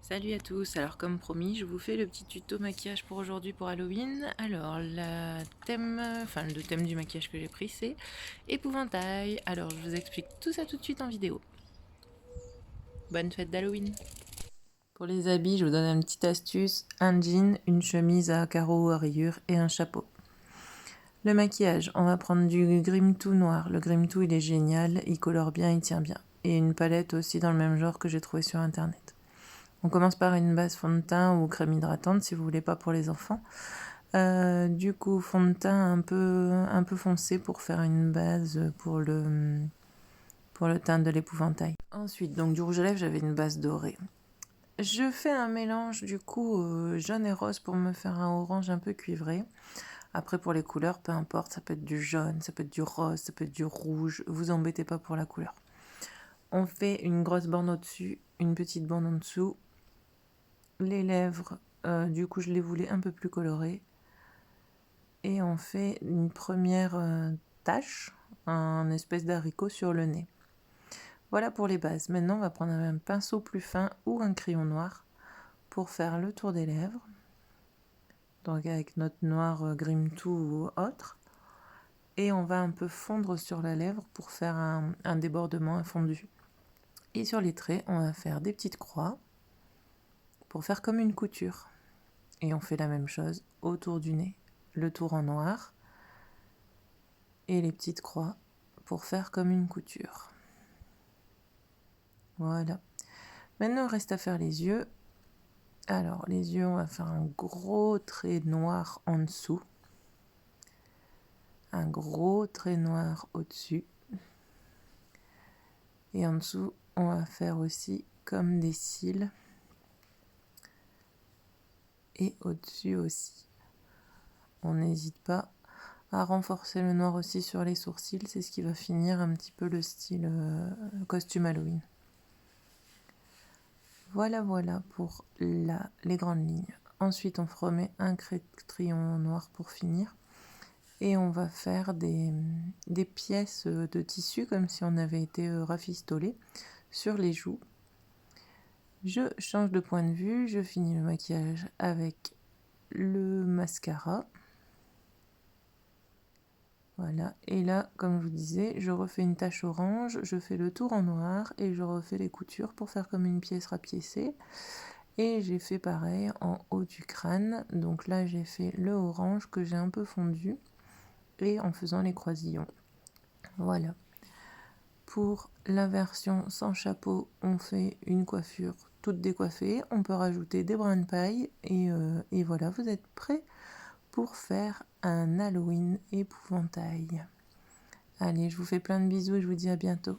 Salut à tous, alors comme promis, je vous fais le petit tuto maquillage pour aujourd'hui pour Halloween. Alors le thème du maquillage que j'ai pris c'est épouvantail. Alors je vous explique tout ça tout de suite en vidéo. Bonne fête d'Halloween. Pour les habits, je vous donne une petite astuce, un jean, une chemise à carreaux ou à rayures et un chapeau. Le maquillage, on va prendre du Grim To noir. Le Grim To il est génial, il colore bien, il tient bien. Et une palette aussi dans le même genre que j'ai trouvé sur internet. On commence par une base fond de teint ou crème hydratante si vous voulez pas pour les enfants. Du coup, fond de teint un peu foncé pour faire une base pour le teint de l'épouvantail. Ensuite, donc du rouge à lèvres, j'avais une base dorée. Je fais un mélange du coup jaune et rose pour me faire un orange un peu cuivré. Après pour les couleurs, peu importe, ça peut être du jaune, ça peut être du rose, ça peut être du rouge, vous embêtez pas pour la couleur. On fait une grosse bande au-dessus, une petite bande en dessous. Les lèvres, du coup je les voulais un peu plus colorées. Et on fait une première tache, un espèce d'haricot sur le nez. Voilà pour les bases. Maintenant, on va prendre un pinceau plus fin ou un crayon noir pour faire le tour des lèvres. Donc avec notre noir Grim To ou autre. Et on va un peu fondre sur la lèvre pour faire un débordement, un fondu. Et sur les traits, on va faire des petites croix pour faire comme une couture. Et on fait la même chose autour du nez. Le tour en noir et les petites croix pour faire comme une couture. Voilà. Maintenant, il reste à faire les yeux. Alors, les yeux, on va faire un gros trait noir en dessous. Un gros trait noir au-dessus. Et en dessous, on va faire aussi comme des cils. Et au-dessus aussi. On n'hésite pas à renforcer le noir aussi sur les sourcils. C'est ce qui va finir un petit peu le style costume Halloween. Voilà pour les grandes lignes. Ensuite, on remet un crayon noir pour finir. Et on va faire des pièces de tissu comme si on avait été rafistolé sur les joues. Je change de point de vue, je finis le maquillage avec le mascara. Voilà, et là, comme je vous disais, je refais une tache orange, je fais le tour en noir et je refais les coutures pour faire comme une pièce rapiécée. Et j'ai fait pareil en haut du crâne, donc là j'ai fait le orange que j'ai un peu fondu et en faisant les croisillons. Voilà. Pour la version sans chapeau, on fait une coiffure toute décoiffée. On peut rajouter des brins de paille et voilà, vous êtes prêts pour faire un Halloween épouvantail. Allez, je vous fais plein de bisous et je vous dis à bientôt.